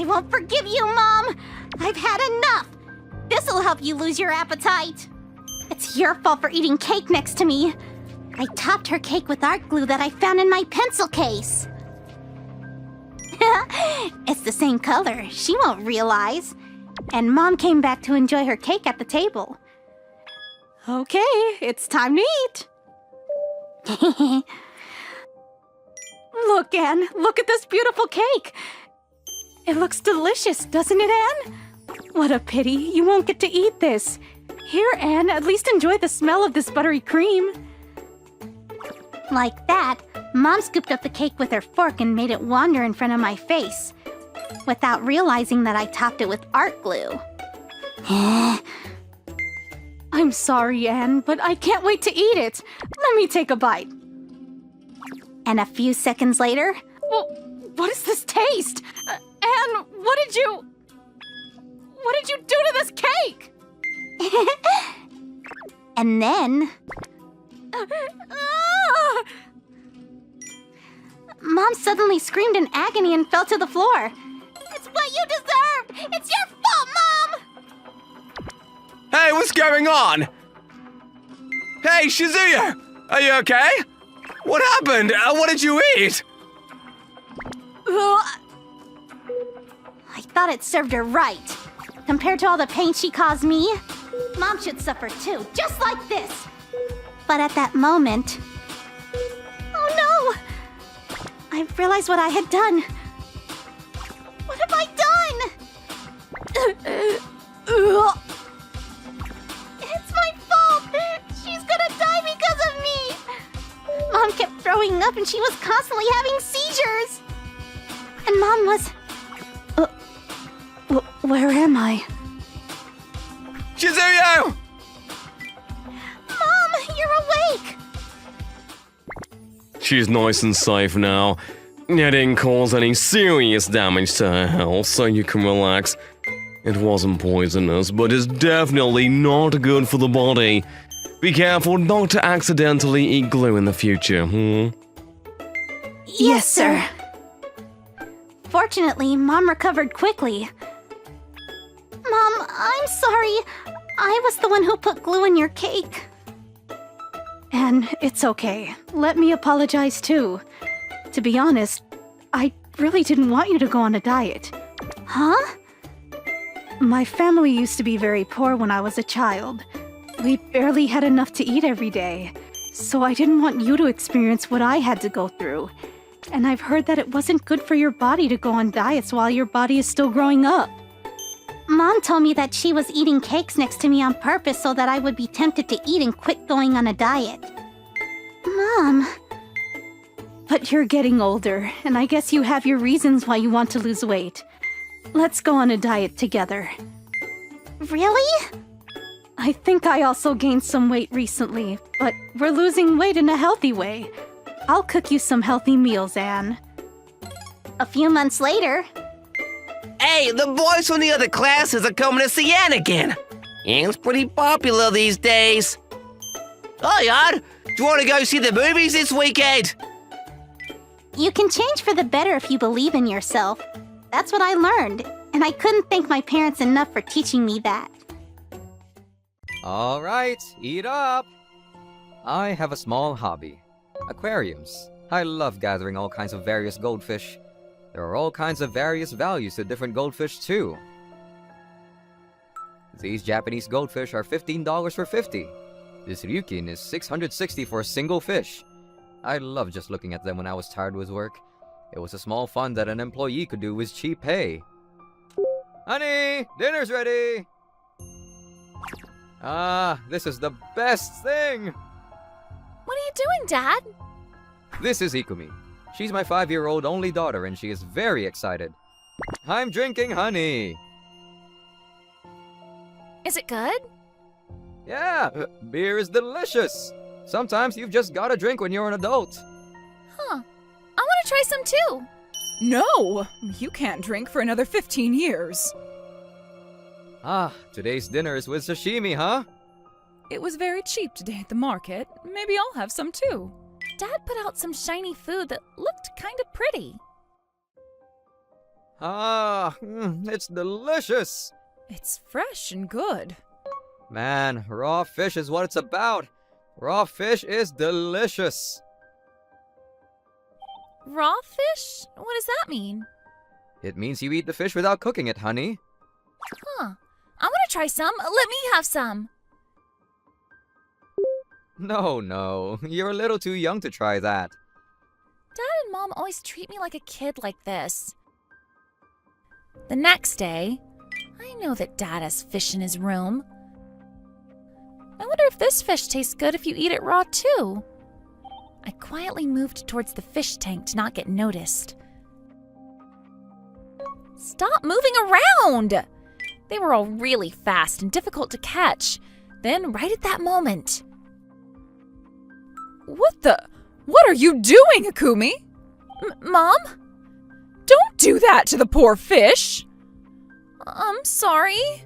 D: won't forgive you, Mom! I've had enough! This'll help you lose your appetite! It's your fault for eating cake next to me. I topped her cake with art glue that I found in my pencil case. It's the same color. She won't realize. And Mom came back to enjoy her cake at the table.
E: Okay, it's time to eat. Look, Anne, look at this beautiful cake. It looks delicious, doesn't it, Anne? What a pity, you won't get to eat this. Here, Anne, at least enjoy the smell of this buttery cream.
D: Like that, Mom scooped up the cake with her fork and made it wander in front of my face, without realizing that I topped it with art glue.
E: I'm sorry, Anne, but I can't wait to eat it. Let me take a bite.
D: And a few seconds later...
E: Well, what is this taste? Anne, what did you do to this cake?
D: And then... Mom suddenly screamed in agony and fell to the floor. It's what you deserved! It's your fault, Mom!
F: Hey, what's going on? Hey, Shizuya! Are you okay? What happened? What did you eat?
D: I thought it served her right. Compared to all the pain she caused me, Mom should suffer too, just like this. But at that moment... Oh no! I realized what I had done. It's my fault! She's gonna die because of me! Mom kept throwing up and she was constantly having seizures! And Mom was...
E: Where am I?
F: Shizuyo!
D: Mom, you're awake!
F: She's nice and safe now. I didn't cause any serious damage to her health, so you can relax. It wasn't poisonous, but it's definitely not good for the body. Be careful not to accidentally eat glue in the future,
E: Yes, sir.
D: Fortunately, Mom recovered quickly. Mom, I'm sorry. I was the one who put glue in your cake.
E: And it's okay. Let me apologize too. To be honest, I really didn't want you to go on a diet.
D: Huh?
E: My family used to be very poor when I was a child. We barely had enough to eat every day. So I didn't want you to experience what I had to go through. And I've heard that it wasn't good for your body to go on diets while your body is still growing up.
D: Mom told me that she was eating cakes next to me on purpose so that I would be tempted to eat and quit going on a diet. Mom...
E: But you're getting older, and I guess you have your reasons why you want to lose weight. Let's go on a diet together.
D: Really?
E: I think I also gained some weight recently, but we're losing weight in a healthy way. I'll cook you some healthy meals, Anne.
D: A few months later...
G: Hey, the boys from the other classes are coming to see Anne again. Anne's pretty popular these days. Hi, Anne. Do you want to go see the movies this weekend?
D: You can change for the better if you believe in yourself. That's what I learned, and I couldn't thank my parents enough for teaching me that.
B: Alright, eat up! I have a small hobby. Aquariums. I love gathering all kinds of various goldfish. There are all kinds of various values to different goldfish too. These Japanese goldfish are $15 for 50. This ryukin is 660 for a single fish. I loved just looking at them when I was tired with work. It was a small fun that an employee could do with cheap pay. Honey, dinner's ready! Ah, this is the best thing!
H: What are you doing, Dad?
B: This is Ikumi. She's my 5-year-old only daughter and she is very excited. I'm drinking honey!
H: Is it good?
B: Yeah, beer is delicious! Sometimes you've just gotta drink when you're an adult.
H: Huh. I want to try some too.
I: No! You can't drink for another 15 years.
B: Ah, today's dinner is with sashimi, huh?
I: It was very cheap today at the market. Maybe I'll have some too.
H: Dad put out some shiny food that looked kind of pretty.
B: Ah, it's delicious!
I: It's fresh and good.
B: Man, raw fish is what it's about. Raw fish is delicious.
H: Raw fish? What does that mean?
B: It means you eat the fish without cooking it, honey.
H: Huh. I want to try some. Let me have some.
B: No, you're a little too young to try that.
H: Dad and Mom always treat me like a kid like this. The next day, I know that Dad has fish in his room. I wonder if this fish tastes good if you eat it raw too. I quietly moved towards the fish tank to not get noticed. Stop moving around! They were all really fast and difficult to catch. Then, right at that moment...
I: What are you doing, Ikumi?
H: Mom?
I: Don't do that to the poor fish!
H: I'm sorry.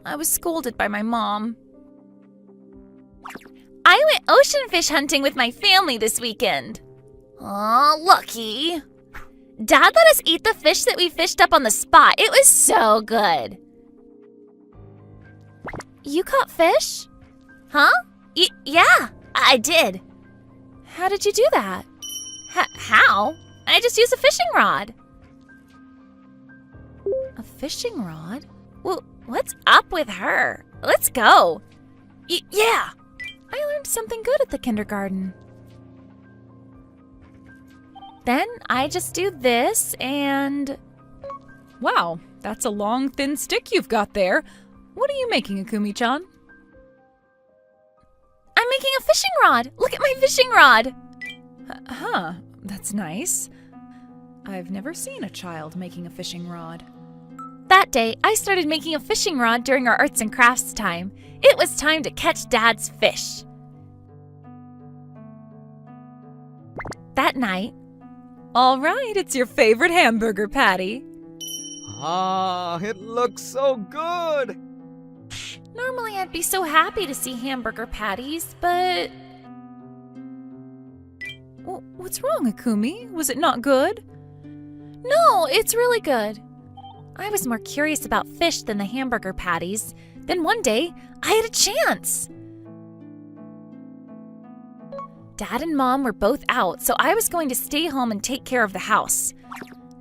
H: I was scolded by my mom. I went ocean fish hunting with my family this weekend. Aw, lucky. Dad let us eat the fish that we fished up on the spot. It was so good. You caught fish? Huh? Yeah, I did. How did you do that? How? I just used a fishing rod. A fishing rod? Well, what's up with her? Let's go. Yeah. I learned something good at the kindergarten. Then I just do this and...
I: Wow, That's a long, thin stick you've got there. What are you making, Akumi-chan?
H: I'm making a fishing rod. Look at my fishing rod.
I: Huh, that's nice. I've never seen a child making a fishing rod.
H: That day, I started making a fishing rod during our arts and crafts time. It was time to catch Dad's fish. That night,
I: All right, it's your favorite hamburger patty.
B: Ah, it looks so good!
H: normally I'd be so happy to see hamburger patties, but...
I: What's wrong, Akumi? Was it not good?
H: No, it's really good. I was more curious about fish than the hamburger patties. Then one day, I had a chance. Dad and Mom were both out, so I was going to stay home and take care of the house.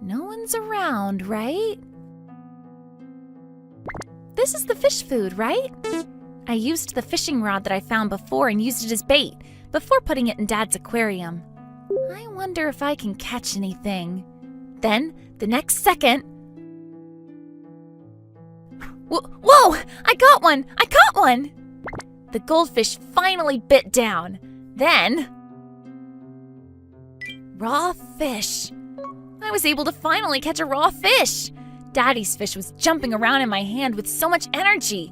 H: No one's around, right? This is the fish food, right? I used the fishing rod that I found before and used it as bait before putting it in Dad's aquarium. I wonder if I can catch anything. Then, the next second... Whoa! I got one! I caught one! The goldfish finally bit down. Then... raw fish. I was able to finally catch a raw fish. Daddy's fish was jumping around in my hand with so much energy.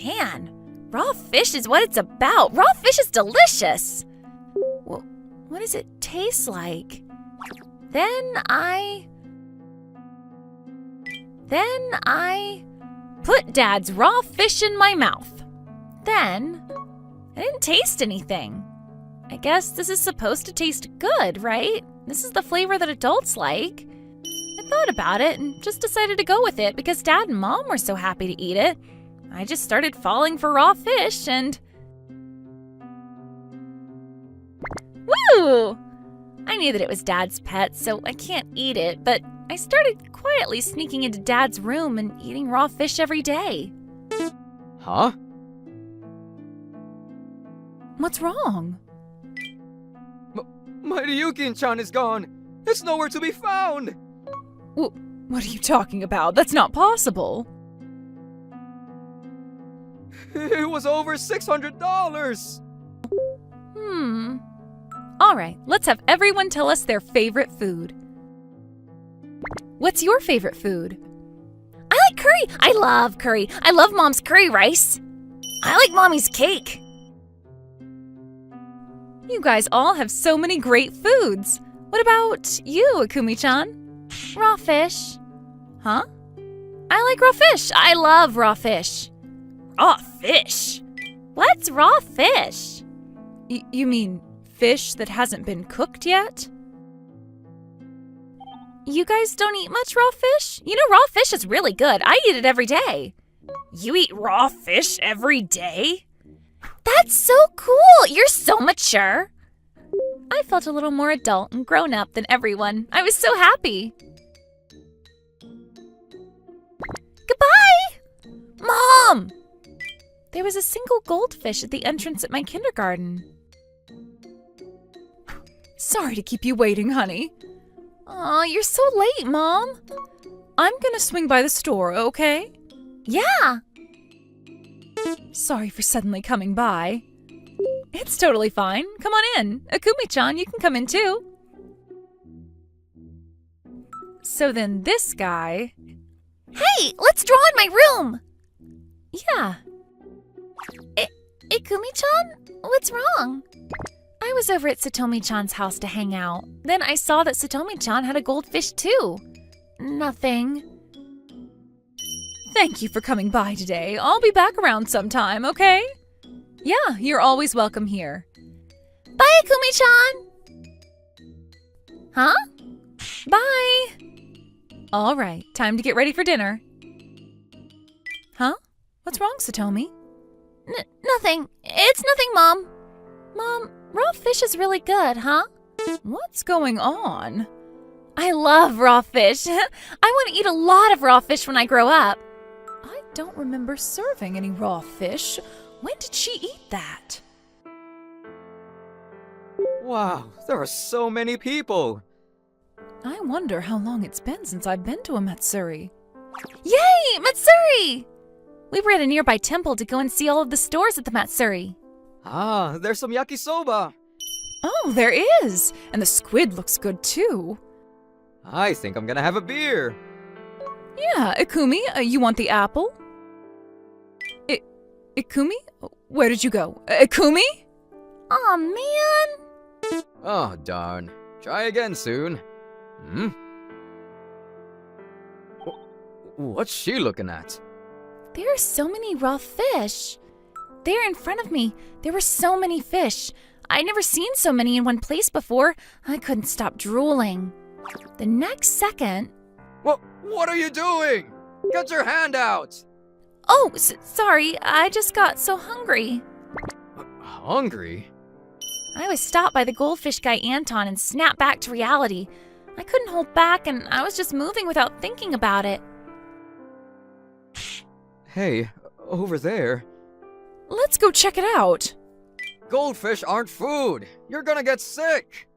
H: Man, raw fish is what it's about. Raw fish is delicious. Well, what does it taste like? Then I put Dad's raw fish in my mouth. Then I didn't taste anything. I guess this is supposed to taste good, right? This is the flavor that adults like. I thought about it and just decided to go with it because Dad and Mom were so happy to eat it. I just started falling for raw fish and... Woo! I knew that it was Dad's pet, so I can't eat it, but I started quietly sneaking into Dad's room and eating raw fish every day.
B: Huh?
I: What's wrong?
B: My Ryukin-chan is gone! It's nowhere to be found!
I: What are you talking about? That's not possible.
B: It was over $600!
I: All right, let's have everyone tell us their favorite food. What's your favorite food?
H: I like curry. I love curry. I love Mom's curry rice. I like Mommy's cake.
I: You guys all have so many great foods. What about you, Akumi-chan?
H: Raw fish.
I: Huh?
H: I like raw fish. I love raw fish. Raw fish? What's raw fish?
I: You mean fish that hasn't been cooked yet?
H: You guys don't eat much raw fish? You know, raw fish is really good. I eat it every day. You eat raw fish every day? That's so cool! You're so mature. I felt a little more adult and grown up than everyone. I was so happy. Goodbye! Mom! There was a single goldfish at the entrance at my kindergarten.
I: Sorry to keep you waiting, honey.
H: Aw, you're so late, Mom.
I: I'm gonna swing by the store, okay?
H: Yeah.
I: Sorry for suddenly coming by. It's totally fine. Come on in. Akumi-chan, you can come in too. So then this guy...
H: Hey, let's draw in my room.
I: Yeah.
H: Ikumi-chan? What's wrong? I was over at Satomi-chan's house to hang out. Then I saw that Satomi-chan had a goldfish too. Nothing.
I: Thank you for coming by today. I'll be back around sometime, okay? Yeah, you're always welcome here.
H: Bye, Ikumi-chan! Huh?
I: Bye! All right, time to get ready for dinner. Huh? What's wrong, Satomi?
H: Nothing. It's nothing, Mom. Mom, raw fish is really good, huh?
I: What's going on?
H: I love raw fish. I want to eat a lot of raw fish when I grow up.
I: I don't remember serving any raw fish. When did she eat that?
B: Wow, there are so many people!
I: I wonder how long it's been since I've been to a Matsuri. Yay! Matsuri! We were at a nearby temple to go and see all of the stores at the Matsuri.
B: Ah, there's some yakisoba.
I: Oh, there is! And the squid looks good too.
B: I think I'm gonna have a beer.
I: Yeah, Ikumi, you want the apple? Ikumi? Where did you go? Ikumi?
H: Aw, man!
B: Oh, darn. Try again soon. Hmm? What's she looking at?
H: There are so many raw fish. There in front of me, there were so many fish. I'd never seen so many in one place before. I couldn't stop drooling. The next second...
B: What are you doing? Get your hand out!
H: Oh, sorry, I just got so hungry.
B: Hungry?
H: I was stopped by the goldfish guy Anton and snapped back to reality. I couldn't hold back and I was just moving without thinking about it.
B: Hey, over there.
I: Let's go check it out.
B: Goldfish aren't food. You're gonna get sick.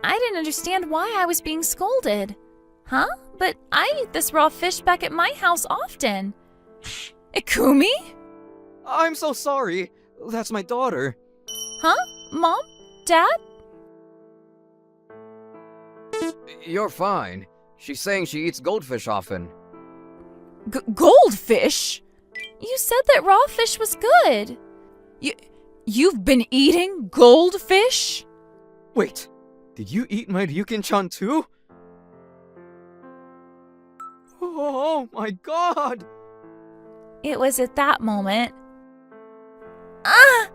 H: I didn't understand why I was being scolded. Huh? But I eat this raw fish back at my house often.
I: Ikumi?
B: I'm so sorry. That's my daughter.
H: Huh? Mom? Dad?
B: You're fine. She's saying she eats goldfish often.
I: Goldfish?
H: You said that raw fish was good.
I: You've been eating goldfish?
B: Wait, did you eat my Ryukin-chan too? Oh my god!
H: It was at that moment. Ah!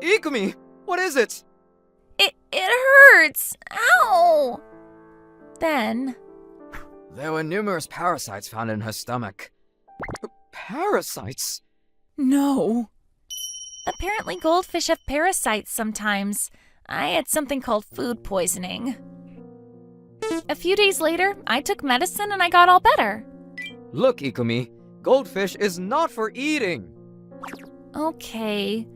B: Ikumi, what is it?
H: It hurts! Ow! Then...
B: There were numerous parasites found in her stomach. Parasites?
I: No.
H: Apparently goldfish have parasites sometimes. I had something called food poisoning. A few days later, I took medicine and I got all better.
B: Look, Ikumi, goldfish is not for eating.
H: Okay.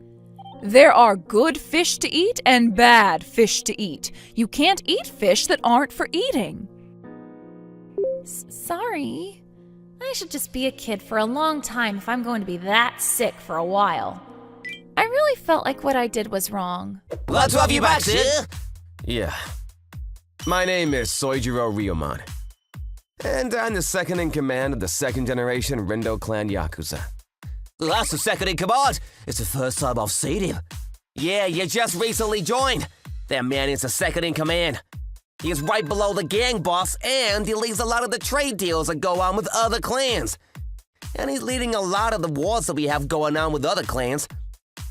I: There are good fish to eat and bad fish to eat. You can't eat fish that aren't for eating.
H: Sorry. I should just be a kid for a long time if I'm going to be that sick for a while. I really felt like what I did was wrong.
G: Glad to have you back, sir.
F: Yeah. My name is Soijiro Ryomon. And I'm the second in command of the second generation Rindo clan Yakuza.
G: That's the second in command. It's the first time I've seen him. Yeah, you just recently joined. That man is the second in command. He is right below the gang boss, and he leads a lot of the trade deals that go on with other clans. And he's leading a lot of the wars that we have going on with other clans.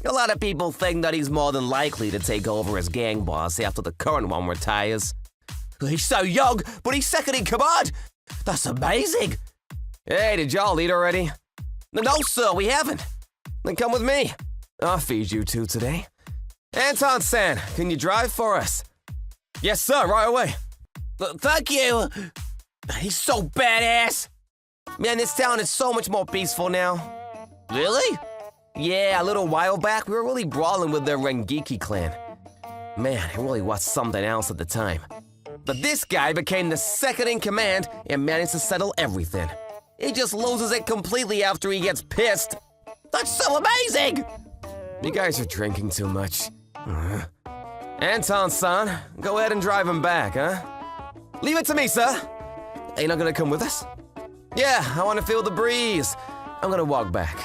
G: A lot of people think that he's more than likely to take over as gang boss after the current one retires. He's so young, but he's second in command. That's amazing.
F: Hey, did y'all eat already?
G: No, sir, we haven't.
F: Then come with me. I'll feed you two today. Anton-san, can you drive for us? Yes, sir, right away.
G: Thank you. He's so badass. Man, this town is so much more peaceful now. Really? Yeah, a little while back, we were really brawling with the Rengeki clan. Man, it really was something else at the time. But this guy became the second in command and managed to settle everything. He just loses it completely after he gets pissed. That's so amazing!
F: You guys are drinking too much. Anton-san, go ahead and drive him back, huh? Leave it to me, sir. Are you not gonna come with us? Yeah, I want to feel the breeze. I'm gonna walk back.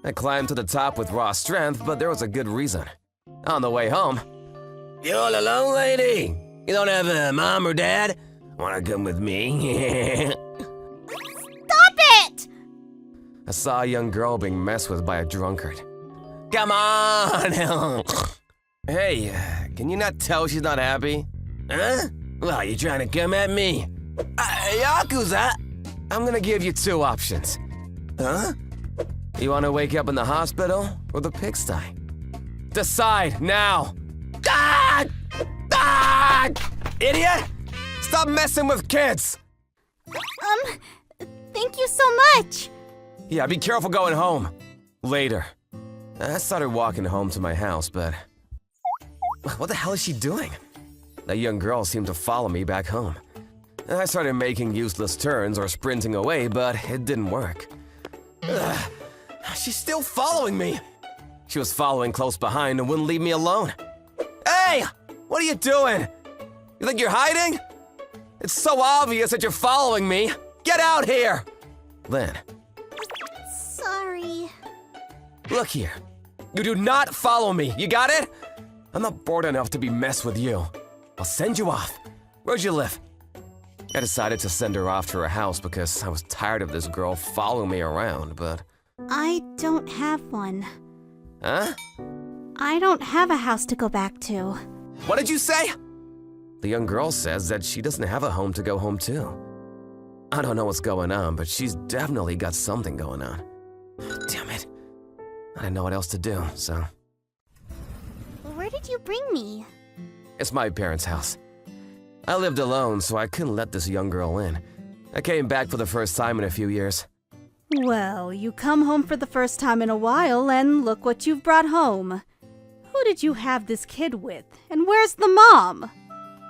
F: I climbed to the top with raw strength, but there was a good reason. On the way home...
G: You all alone, lady? You don't have a mom or dad? Wanna come with me?
D: Stop it!
F: I saw a young girl being messed with by a drunkard.
G: Come on!
F: Hey, can you not tell she's not happy?
G: Huh? Well, you trying to come at me? Yakuza?
F: I'm gonna give you two options.
G: Huh?
F: You wanna wake up in the hospital or the pigsty? Decide now!
G: Ah! Ah!
F: Idiot! Stop messing with kids!
D: Thank you so much.
F: Yeah, be careful going home. Later. I started walking home to my house, but... What the hell is she doing?
G: That young girl seemed to follow me back home. I started making useless turns or sprinting away, but it didn't work. Ugh, she's still following me. She was following close behind and wouldn't leave me alone. Hey! What are you doing? You think you're hiding? It's so obvious that you're following me. Get out here! Then,
D: Sorry.
G: look here. You do not follow me, you got it? I'm not bored enough to be messed with you. I'll send you off. Where'd you live? I decided to send her off to her house because I was tired of this girl following me around, but...
D: I don't have one.
G: Huh?
D: I don't have a house to go back to.
G: What did you say? The young girl says that she doesn't have a home to go home to. I don't know what's going on, but she's definitely got something going on. Damn it. I didn't know what else to do, so...
D: Where did you bring me?
G: It's my parents' house. I lived alone, so I couldn't let this young girl in. I came back for the first time in a few years.
E: Well, you come home for the first time in a while, and look what you've brought home. Who did you have this kid with? And where's the mom?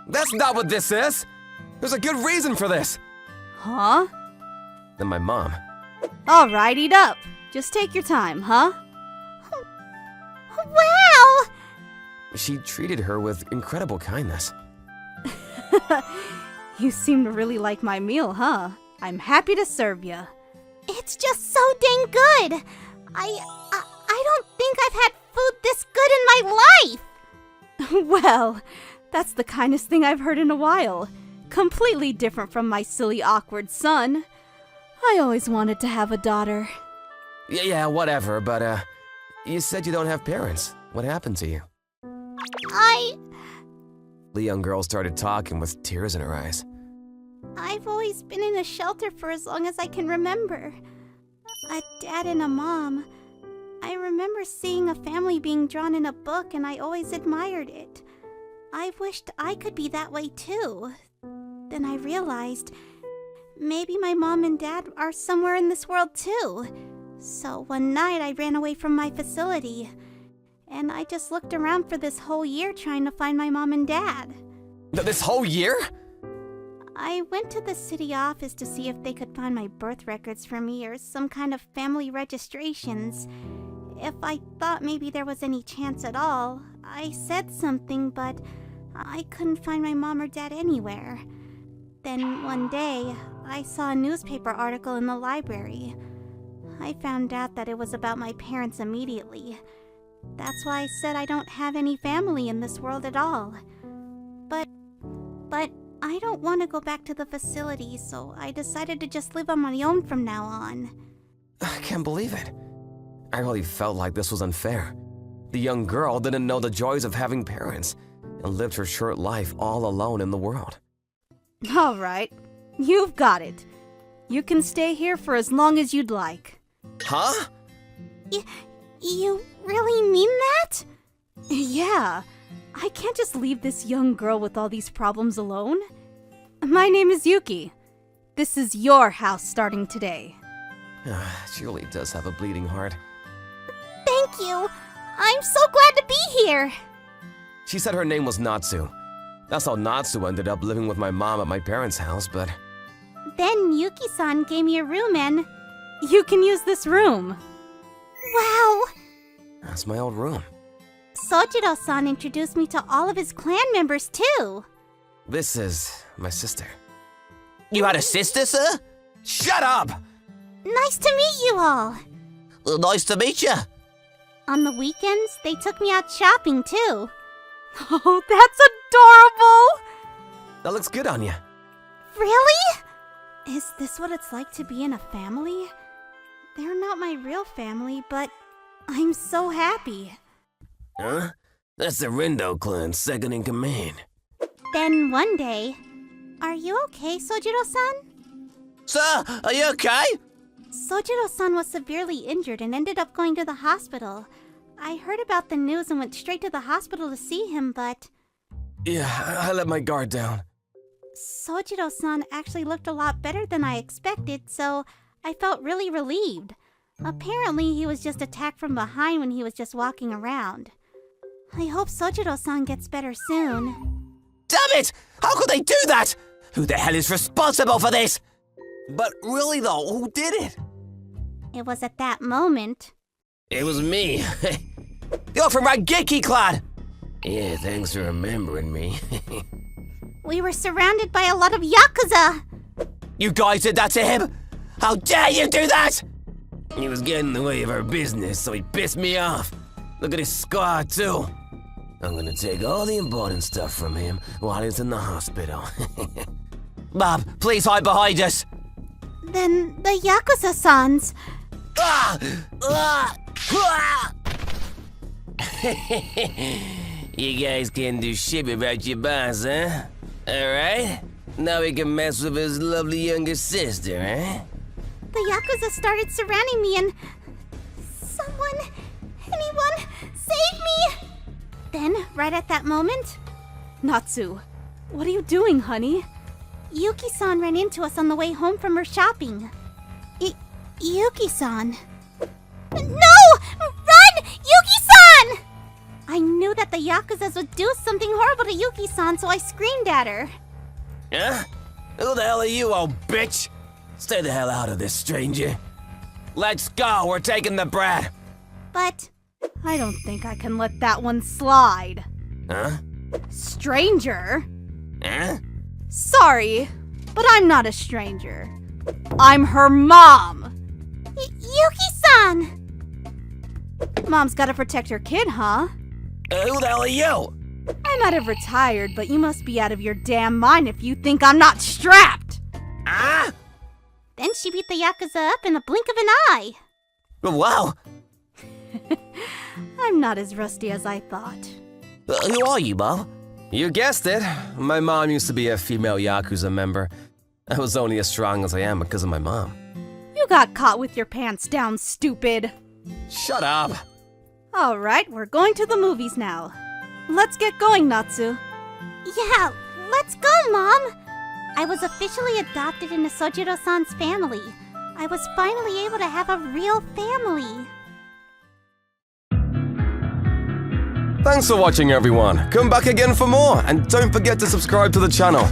G: That's not what this is! There's a good reason for this!
E: Huh?
G: Then my mom.
E: All right, eat up. Just take your time, huh?
D: Wow!
G: She treated her with incredible kindness.
E: You seem to really like my meal, huh? I'm happy to serve you.
D: It's just so dang good. I don't think I've had food this good in my life.
E: Well, that's the kindest thing I've heard in a while. Completely different from my silly, awkward son. I always wanted to have a daughter.
G: Yeah, whatever, but, you said you don't have parents. What happened to you? The young girl started talking with tears in her eyes.
D: I've always been in a shelter for as long as I can remember. A dad and a mom. I remember seeing a family being drawn in a book and I always admired it. I wished I could be that way too. Then I realized maybe my mom and dad are somewhere in this world too. So one night I ran away from my facility. And I just looked around for this whole year trying to find my mom and dad.
G: This whole year?
D: I went to the city office to see if they could find my birth records for me or some kind of family registrations. If I thought maybe there was any chance at all, I said something, but I couldn't find my mom or dad anywhere. Then one day, I saw a newspaper article in the library. I found out that it was about my parents immediately. That's why I said I don't have any family in this world at all. But I don't want to go back to the facility, so I decided to just live on my own from now on.
G: I can't believe it. I really felt like this was unfair. The young girl didn't know the joys of having parents and lived her short life all alone in the world.
E: All right, you've got it. You can stay here for as long as you'd like.
G: Huh?
D: You really mean that?
E: Yeah, I can't just leave this young girl with all these problems alone. My name is Yuki. This is your house starting today.
G: She really does have a bleeding heart.
D: Thank you. I'm so glad to be here.
G: She said her name was Natsu. That's how Natsu ended up living with my mom at my parents' house, but...
D: Then Yuki-san gave me a room and...
E: You can use this room.
D: Wow!
G: That's my old room.
D: Sojiro-san introduced me to all of his clan members too.
G: This is my sister.
J: You had a sister, sir?
G: Shut up!
D: Nice to meet you all.
J: Well, nice to meet you.
D: On the weekends, they took me out shopping too.
E: Oh, that's adorable!
G: That looks good on you.
D: Really?
E: Is this what it's like to be in a family? They're not my real family, but I'm so happy.
G: Huh? That's the Rindo clan, second in command.
D: Then one day... Are you okay, Sojiro-san?
J: Sir, are you okay?
D: Sojiro-san was severely injured and ended up going to the hospital. I heard about the news and went straight to the hospital to see him, but...
G: Yeah, I let my guard down.
D: Sojiro-san actually looked a lot better than I expected, so I felt really relieved. Apparently, he was just attacked from behind when he was just walking around. I hope Sojiro-san gets better soon.
G: Damn it! How could they do that? Who the hell is responsible for this? But really though, who did it?
D: It was at that moment.
G: It was me. You're from Rangeki Clan! Yeah, thanks for remembering me.
D: We were surrounded by a lot of Yakuza.
G: You guys did that to him? How dare you do that? He was getting in the way of our business, so he pissed me off. Look at his scar, too. I'm gonna take all the important stuff from him while he's in the hospital. Bob, please hide behind us.
D: Then the Yakuza-sans.
G: Ah! Ah! Ah! You guys can't do shit without your boss, huh? Alright? Now we can mess with his lovely younger sister, eh?
D: The Yakuza started surrounding me and... anyone, save me! Then, right at that moment,
E: Natsu, what are you doing, honey?
D: Yuki-san ran into us on the way home from her shopping. Yuki-san. No! Run! Yuki-san! I knew that the Yakuzas would do something horrible to Yuki-san, so I screamed at her.
G: Huh? Who the hell are you, old bitch? Stay the hell out of this, stranger. Let's go, we're taking the brat.
D: But...
E: I don't think I can let that one slide.
G: Huh?
E: Stranger?
G: Huh?
E: Sorry, but I'm not a stranger. I'm her mom.
D: Yuki-san!
E: Mom's gotta protect her kid, huh?
G: Who the hell are you?
E: I might have retired, but you must be out of your damn mind if you think I'm not strapped.
G: Ah?
D: Then she beat the Yakuza up in the blink of an eye.
G: Wow.
E: I'm not as rusty as I thought.
G: Who are you, Bob? You guessed it. My mom used to be a female Yakuza member. I was only as strong as I am because of my mom.
E: You got caught with your pants down, stupid.
G: Shut up.
E: All right, we're going to the movies now. Let's get going, Natsu.
D: Yeah, let's go, Mom! I was officially adopted into Sojiro-san's family. I was finally able to have a real family.
F: Thanks for watching, everyone. Come back again for more, and don't forget to subscribe to the channel.